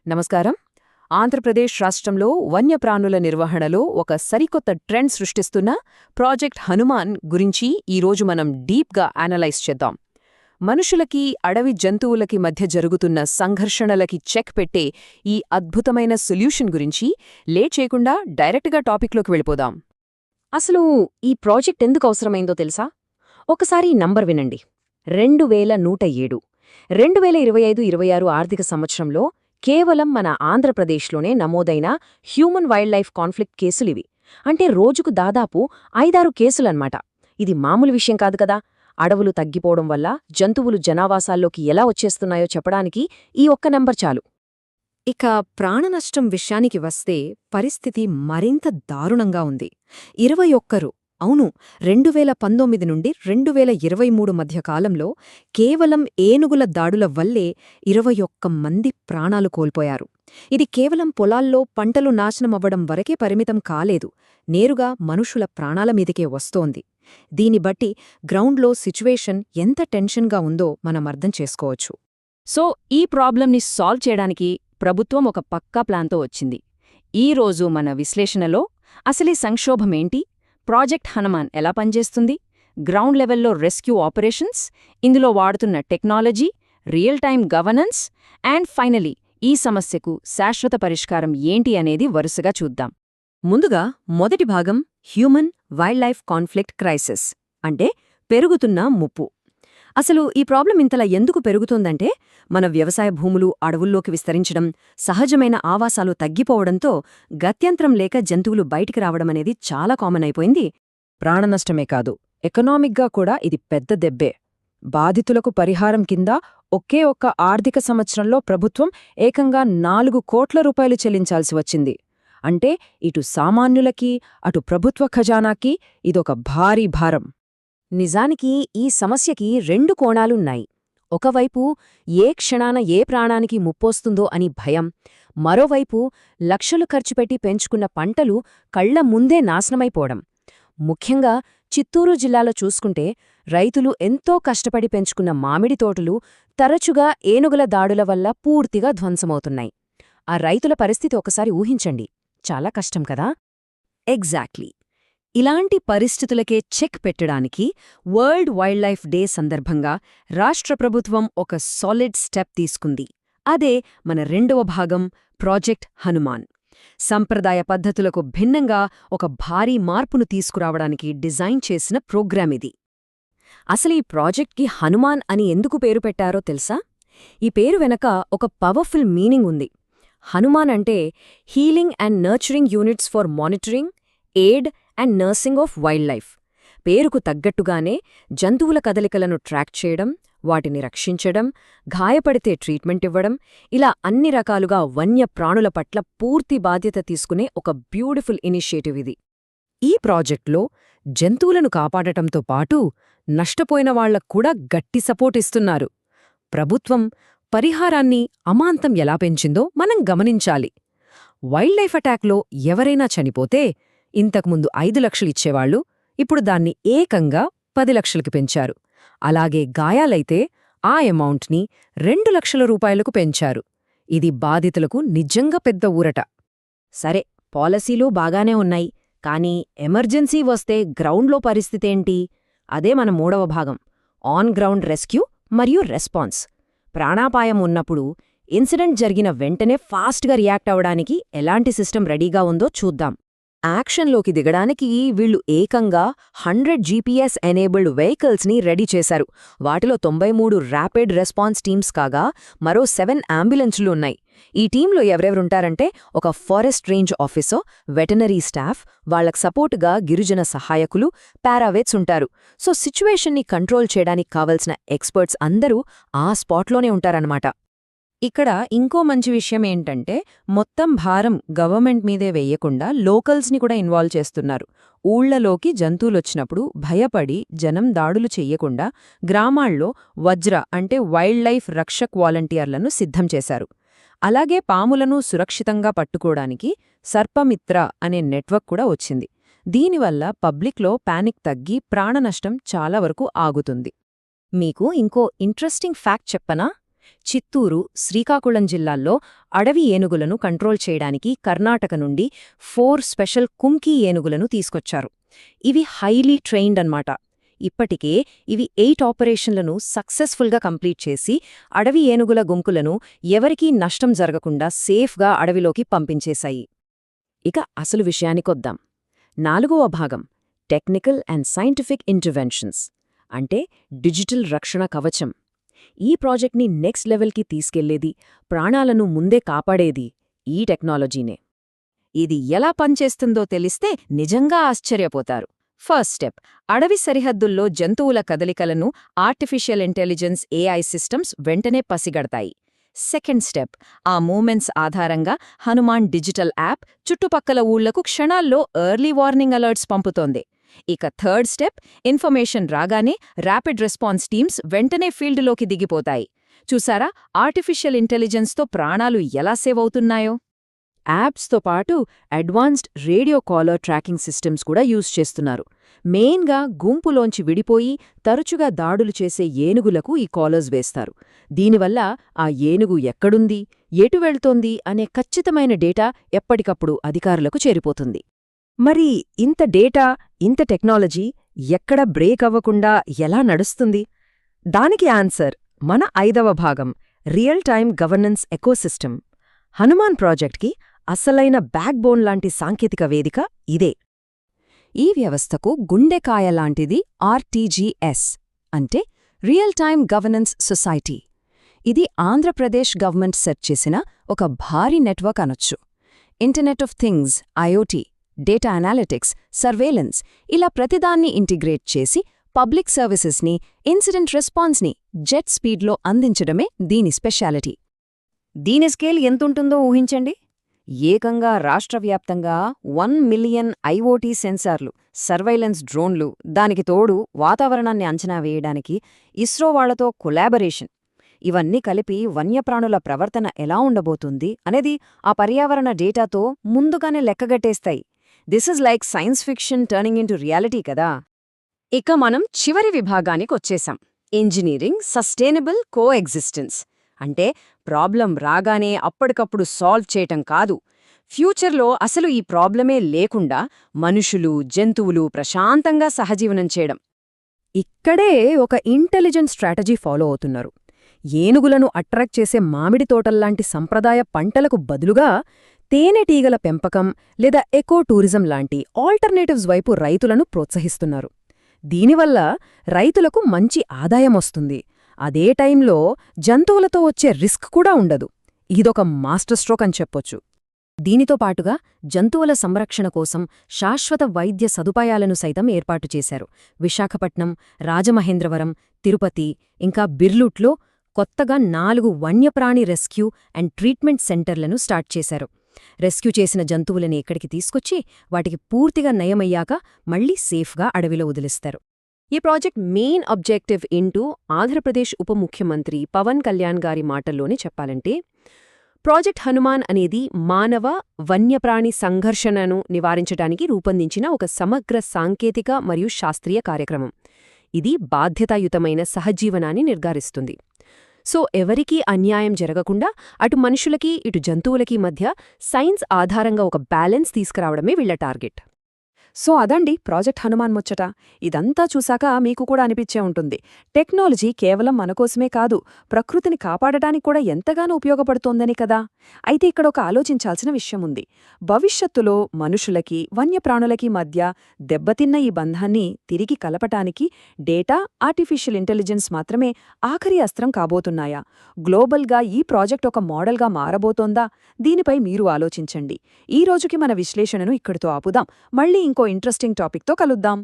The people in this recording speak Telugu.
నమస్కారం. ఆంధ్రప్రదేశ్ రాష్ట్రంలో వన్యప్రాణుల నిర్వహణలో ఒక సరికొత్త ట్రెండ్ సృష్టిస్తున్న ప్రాజెక్ట్ హనుమాన్ గురించి ఈరోజు మనం డీప్గా అనలైజ్ చేద్దాం. మనుషులకి, అడవి జంతువులకి మధ్య జరుగుతున్న సంఘర్షణలకి చెక్ పెట్టే ఈ అద్భుతమైన సొల్యూషన్ గురించి లేట్ చేయకుండా డైరెక్ట్గా టాపిక్లోకి వెళ్ళిపోదాం. అసలు ఈ ప్రాజెక్ట్ ఎందుకు అవసరమైందో తెలుసా? ఒకసారి ఈ నంబర్ వినండి. 2107. 2025-26 ఆర్థిక సంవత్సరంలో కేవలం మన ఆంధ్రప్రదేశ్లోనే నమోదైన హ్యూమన్ వైల్డ్ లైఫ్ కాన్ఫ్లిక్ట్ కేసులివి. అంటే రోజుకు దాదాపు 5-6 కేసులన్మాట. ఇది మామూలు విషయం కాదు కదా. అడవులు తగ్గిపోవడం వల్ల జంతువులు జనావాసాల్లోకి ఎలా వచ్చేస్తున్నాయో చెప్పడానికి ఈ ఒక్క నంబర్ చాలు. ఇక ప్రాణనష్టం విషయానికి వస్తే పరిస్థితి మరింత దారుణంగా ఉంది. 21 అవును, 2019 నుండి 2023 మధ్య కాలంలో కేవలం ఏనుగుల దాడుల వల్లే 21 మంది ప్రాణాలు కోల్పోయారు. ఇది కేవలం పొలాల్లో పంటలు నాశనమవ్వడం వరకే పరిమితం కాలేదు, నేరుగా మనుషుల ప్రాణాల మీదకే వస్తోంది. దీన్ని బట్టి గ్రౌండ్లో సిచ్యువేషన్ ఎంత టెన్షన్గా ఉందో మనం అర్థం చేసుకోవచ్చు. సో ఈ ప్రాబ్లంని సాల్వ్ చేయడానికి ప్రభుత్వం ఒక పక్కా ప్లాన్తో వచ్చింది. ఈరోజు మన విశ్లేషణలో అసలీ సంక్షోభమేంటి, ప్రాజెక్ట్ హనుమాన్ ఎలా పనిచేస్తుంది, గ్రౌండ్ లెవెల్లో రెస్క్యూ ఆపరేషన్స్, ఇందులో వాడుతున్న technology, real time governance and finally ఈ సమస్యకు శాశ్వత పరిష్కారం ఏంటి అనేది వరుసగా చూద్దాం. ముందుగా మొదటి భాగం human wild life conflict crisis, అంటే పెరుగుతున్న ముప్పు. అసలు ఈ ప్రాబ్లం ఇంతలా ఎందుకు పెరుగుతోందంటే, మన వ్యవసాయ భూములు అడవుల్లోకి విస్తరించడం, సహజమైన ఆవాసాలు తగ్గిపోవడంతో గత్యంతరం లేక జంతువులు బయటికి రావడమనేది చాలా కామన్ అయిపోయింది. ప్రాణనష్టమే కాదు, ఎకనామిక్గా కూడా ఇది పెద్ద దెబ్బే. బాధితులకు పరిహారం కింద ఒకే ఒక్క ఆర్థిక సంవత్సరంలో ప్రభుత్వం ఏకంగా 4 కోట్ల రూపాయలు చెల్లించాల్సి వచ్చింది. అంటే ఇటు సామాన్యులకి, అటు ప్రభుత్వ ఖజానాకి ఇదొక భారీ భారం. నిజానికి ఈ సమస్యకి 2 కోణాలున్నాయి. ఒకవైపు ఏ క్షణాన ఏ ప్రాణానికి ముప్పొస్తుందో అని భయం, మరోవైపు లక్షలు ఖర్చుపెట్టి పెంచుకున్న పంటలు కళ్ల ముందే నాశనమైపోవడం. ముఖ్యంగా చిత్తూరు జిల్లాలో చూసుకుంటే రైతులు ఎంతో కష్టపడి పెంచుకున్న మామిడి తోటలు తరచుగా ఏనుగుల దాడుల వల్ల పూర్తిగా ధ్వంసమవుతున్నాయి. ఆ రైతుల పరిస్థితి ఒకసారి ఊహించండి, చాలా కష్టం కదా. ఎగ్జాక్ట్లీ. ఇలాంటి పరిస్థితులకే చెక్ పెట్టడానికి వరల్డ్ వైల్డ్ లైఫ్ డే సందర్భంగా రాష్ట్ర ప్రభుత్వం ఒక సాలిడ్ స్టెప్ తీసుకుంది. అదే మన రెండవ భాగం ప్రాజెక్ట్ హనుమాన్. సంప్రదాయ పద్ధతులకు భిన్నంగా ఒక భారీ మార్పును తీసుకురావడానికి డిజైన్ చేసిన ప్రోగ్రామ్ ఇది. అసలు ఈ ప్రాజెక్ట్కి హనుమాన్ అని ఎందుకు పేరు పెట్టారో తెలుసా? ఈ పేరు వెనక ఒక పవర్ఫుల్ మీనింగ్ ఉంది. హనుమాన్ అంటే healing and nurturing units for monitoring, aid and nursing of wild life. పేరుకు తగ్గట్టుగానే జంతువుల కదలికలను ట్రాక్ చేయడం, వాటిని రక్షించడం, గాయపడితే ట్రీట్మెంట్ ఇవ్వడం, ఇలా అన్ని రకాలుగా వన్య ప్రాణుల పట్ల పూర్తి బాధ్యత తీసుకునే ఒక బ్యూటిఫుల్ ఇనిషియేటివ్ ఇది. ఈ ప్రాజెక్ట్లో జంతువులను కాపాడటంతో పాటు నష్టపోయిన వాళ్లక్కూడా గట్టి సపోర్ట్ ఇస్తున్నారు. ప్రభుత్వం పరిహారాన్ని అమాంతం ఎలా పెంచిందో మనం గమనించాలి. వైల్డ్ లైఫ్ అటాక్లో ఎవరైనా చనిపోతే ఇంతకుముందు 5 లక్షలు ఇచ్చేవాళ్లు ఇప్పుడు దాన్ని ఏకంగా 10 లక్షలకి పెంచారు. అలాగే గాయాలైతే ఆ అమౌంట్ని 2 లక్షల రూపాయలకు పెంచారు. ఇది బాధితులకు నిజంగా పెద్ద ఊరట. సరే, పాలసీలు బాగానే ఉన్నాయి, కానీ ఎమర్జెన్సీ వస్తే గ్రౌండ్లో పరిస్థితేంటి? అదే మన మూడవ భాగం, ఆన్ గ్రౌండ్ రెస్క్యూ మరియు రెస్పాన్స్. ప్రాణాపాయం ఉన్నప్పుడు ఇన్సిడెంట్ జరిగిన వెంటనే ఫాస్ట్గా రియాక్ట్ అవ్వడానికి ఎలాంటి సిస్టమ్ రెడీగా ఉందో చూద్దాం. యాక్షన్లోకి దిగడానికి వీళ్లు ఏకంగా 100 జీపీఎస్ ఎనేబుల్డ్ వెహికల్స్ని రెడీ చేశారు. వాటిలో 93 ర్యాపిడ్ రెస్పాన్స్ టీమ్స్ కాగా మరో 7 అంబులెన్స్లు ఉన్నాయి. ఈ టీంలో ఎవరెవరుంటారంటే ఒక forest range officer, veterinary staff, వాళ్లకు సపోర్టుగా గిరిజన సహాయకులు, పారావెట్స్ ఉంటారు. సో సిచ్యువేషన్ని కంట్రోల్ చేయడానికి కావలసిన ఎక్స్పర్ట్స్ అందరూ ఆ స్పాట్లోనే ఉంటారన్నమాట. ఇక్కడ ఇంకో మంచి విషయం ఏంటంటే, మొత్తం భారం గవర్నమెంట్ మీదే వెయ్యకుండా లోకల్స్ని కూడా ఇన్వాల్వ్ చేస్తున్నారు. ఊళ్లలోకి జంతువులొచ్చినప్పుడు భయపడి జనం దాడులు చెయ్యకుండా గ్రామాల్లో వజ్ర అంటే వైల్డ్ లైఫ్ రక్షక్ వాలంటీర్లను సిద్ధం చేశారు. అలాగే పాములను సురక్షితంగా పట్టుకోవడానికి సర్పమిత్ర అనే నెట్వర్క్ కూడా వచ్చింది. దీనివల్ల పబ్లిక్లో పానిక్ తగ్గి ప్రాణనష్టం చాలా వరకు ఆగుతుంది. మీకు ఇంకో ఇంట్రెస్టింగ్ ఫ్యాక్ట్ చెప్పనా? చిత్తూరు, శ్రీకాకుళం జిల్లాల్లో అడవి ఏనుగులను కంట్రోల్ చేయడానికి కర్ణాటక నుండి 4 స్పెషల్ కుంకీ ఏనుగులను తీసుకొచ్చారు. ఇవి హైలీ ట్రైన్డ్ అన్నమాట. ఇప్పటికే ఇవి 8 ఆపరేషన్లను సక్సెస్ఫుల్గా కంప్లీట్ చేసి అడవి ఏనుగుల గుంపులను ఎవరికీ నష్టం జరగకుండా సేఫ్గా అడవిలోకి పంపించేశాయి. ఇక అసలు విషయానికొద్దాం. 4వ భాగం టెక్నికల్ అండ్ సైంటిఫిక్ ఇంటర్వెన్షన్స్ అంటే డిజిటల్ రక్షణ కవచం. ఈ ప్రాజెక్ట్ని నెక్స్ట్ లెవెల్కి తీసుకెళ్లేది, ప్రాణాలను ముందే కాపాడేది ఈ టెక్నాలజీనే. ఇది ఎలా పనిచేస్తుందో తెలిస్తే నిజంగా ఆశ్చర్యపోతారు. ఫస్ట్ స్టెప్, అడవి సరిహద్దుల్లో జంతువుల కదలికలను ఆర్టిఫిషియల్ ఇంటెలిజెన్స్ AI సిస్టమ్స్ వెంటనే పసిగడతాయి. సెకండ్ స్టెప్, ఆ మూమెంట్స్ ఆధారంగా హనుమాన్ డిజిటల్ యాప్ చుట్టుపక్కల ఊళ్లకు క్షణాల్లో ఎర్లీ వార్నింగ్ అలర్ట్స్ పంపుతోంది. ఇక థర్డ్ స్టెప్, ఇన్ఫర్మేషన్ రాగానే ర్యాపిడ్ రెస్పాన్స్ టీమ్స్ వెంటనే ఫీల్డ్లోకి దిగిపోతాయి. చూసారా ఆర్టిఫిషియల్ ఇంటెలిజెన్స్తో ప్రాణాలు ఎలా సేవ్ అవుతున్నాయో? యాప్స్తో పాటు advanced radio collar tracking systems కూడా యూజ్ చేస్తున్నారు. మెయిన్గా గుంపులోంచి విడిపోయి తరచుగా దాడులు చేసే ఏనుగులకు ఈ కాలర్స్ వేస్తారు. దీనివల్ల ఆ ఏనుగు ఎక్కడుంది, ఎటు వెళ్తోంది అనే ఖచ్చితమైన డేటా ఎప్పటికప్పుడు అధికారులకు చేరిపోతుంది. మరి ఇంత డేటా, ఇంత టెక్నాలజీ ఎక్కడ బ్రేక్ అవ్వకుండా ఎలా నడుస్తుంది? దానికి ఆన్సర్ మన 5వ భాగం real time governance ecosystem. Hanuman ప్రాజెక్ట్కి అసలైన బ్యాక్బోన్ లాంటి సాంకేతిక వేదిక ఇదే. ఈ వ్యవస్థకు గుండెకాయ లాంటిది RTGS అంటే రియల్ టైమ్ గవర్నెన్స్ సొసైటీ. ఇది ఆంధ్రప్రదేశ్ గవర్నమెంట్ సెట్ చేసిన ఒక భారీ నెట్వర్క్ అనొచ్చు. Internet of things, IoT, data analytics, surveillance ఇలా ప్రతిదాన్ని ఇంటిగ్రేట్ చేసి పబ్లిక్ సర్వీసెస్ని, ఇన్సిడెంట్ రెస్పాన్స్ని జెట్ స్పీడ్లో అందించడమే దీని స్పెషాలిటీ. దీని స్కేల్ ఎంతుంటుందో ఊహించండి. ఏకంగా రాష్ట్రవ్యాప్తంగా 1 మిలియన్ IoT సెన్సార్లు, సర్వైలెన్స్ డ్రోన్లు, దానికి తోడు వాతావరణాన్ని అంచనా వేయడానికి ఇస్రో వాళ్లతో కొలాబరేషన్. ఇవన్నీ కలిపి వన్యప్రాణుల ప్రవర్తన ఎలా ఉండబోతుంది అనేది ఆ పర్యావరణ డేటాతో ముందుగానే లెక్కగట్టేస్తాయి. This is like science fiction turning into reality కదా. ఇక మనం చివరి విభాగానికొచ్చేశాం. ఇంజనీరింగ్ సస్టైనబుల్ కోఎగ్జిస్టెన్స్ అంటే ప్రాబ్లం రాగానే అప్పటికప్పుడు సాల్వ్ చేయటం కాదు. ఫ్యూచర్లో అసలు ఈ ప్రాబ్లమే లేకుండా మనుషులు, జంతువులు ప్రశాంతంగా సహజీవనం చేయడం. ఇక్కడే ఒక ఇంటెలిజెంట్ స్ట్రాటజీ ఫాలో అవుతున్నారు. ఏనుగులను అట్రాక్ట్ చేసే మామిడి తోటల్లాంటి సంప్రదాయ పంటలకు బదులుగా తేనెటీగల పెంపకం లేదా ఎకో టూరిజం లాంటి ఆల్టర్నేటివ్స్ వైపు రైతులను ప్రోత్సహిస్తున్నారు. దీనివల్ల రైతులకు మంచి ఆదాయమొస్తుంది. అదే టైంలో జంతువులతో వచ్చే రిస్క్ కూడా ఉండదు. ఇదొక మాస్టర్ స్ట్రోక్ అని చెప్పొచ్చు. దీనితో పాటుగా జంతువుల సంరక్షణ కోసం శాశ్వత వైద్య సదుపాయాలను సైతం ఏర్పాటు చేశారు. విశాఖపట్నం, రాజమహేంద్రవరం, తిరుపతి ఇంకా బిర్లూట్లో కొత్తగా 4 వన్యప్రాణి రెస్క్యూ అండ్ ట్రీట్మెంట్ సెంటర్లను స్టార్ట్ చేశారు. రెస్క్యూ చేసిన జంతువులని ఇక్కడికి తీసుకొచ్చి వాటికి పూర్తిగా నయమయ్యాక మళ్లీ సేఫ్గా అడవిలో వదిలిస్తారు. ఈ ప్రాజెక్ట్ మెయిన్ ఆబ్జెక్టివ్ ఏంటో ఆంధ్రప్రదేశ్ ఉప ముఖ్యమంత్రి పవన్ కళ్యాణ్ గారి మాటల్లోనే చెప్పాలంటే, ప్రాజెక్ట్ హనుమాన్ అనేది మానవ వన్యప్రాణి సంఘర్షణను నివారించడానికి రూపొందించిన ఒక సమగ్ర సాంకేతిక మరియు శాస్త్రీయ కార్యక్రమం. ఇది బాధ్యతాయుతమైన సహజీవనాన్ని నిర్ధారిస్తుంది. సో ఎవరికీ అన్యాయం జరగకుండా అటు మనుషులకి ఇటు జంతువులకి మధ్య సైన్స్ ఆధారంగా ఒక బ్యాలెన్స్ తీసుకురావడమే వీళ్ల టార్గెట్. సో అదండి ప్రాజెక్ట్ హనుమాన్ ముచ్చట. ఇదంతా చూశాక మీకు కూడా అనిపించే ఉంటుంది, టెక్నాలజీ కేవలం మనకోసమే కాదు, ప్రకృతిని కాపాడటానికి కూడా ఎంతగానో ఉపయోగపడుతోందని కదా. అయితే ఇక్కడ ఒక ఆలోచించాల్సిన విషయం ఉంది. భవిష్యత్తులో మనుషులకి, వన్యప్రాణులకి మధ్య దెబ్బతిన్న ఈ బంధాన్ని తిరిగి కలపటానికి డేటా, ఆర్టిఫిషియల్ ఇంటెలిజెన్స్ మాత్రమే ఆఖరి అస్త్రం కాబోతున్నాయా? గ్లోబల్గా ఈ ప్రాజెక్ట్ ఒక మోడల్గా మారబోతోందా? దీనిపై మీరు ఆలోచించండి. ఈ రోజుకి మన విశ్లేషణను ఇక్కడితో ఆపుదాం. మళ్ళీ ఇంకో ఇంట్రెస్టింగ్ టాపిక్తో కలుద్దాం.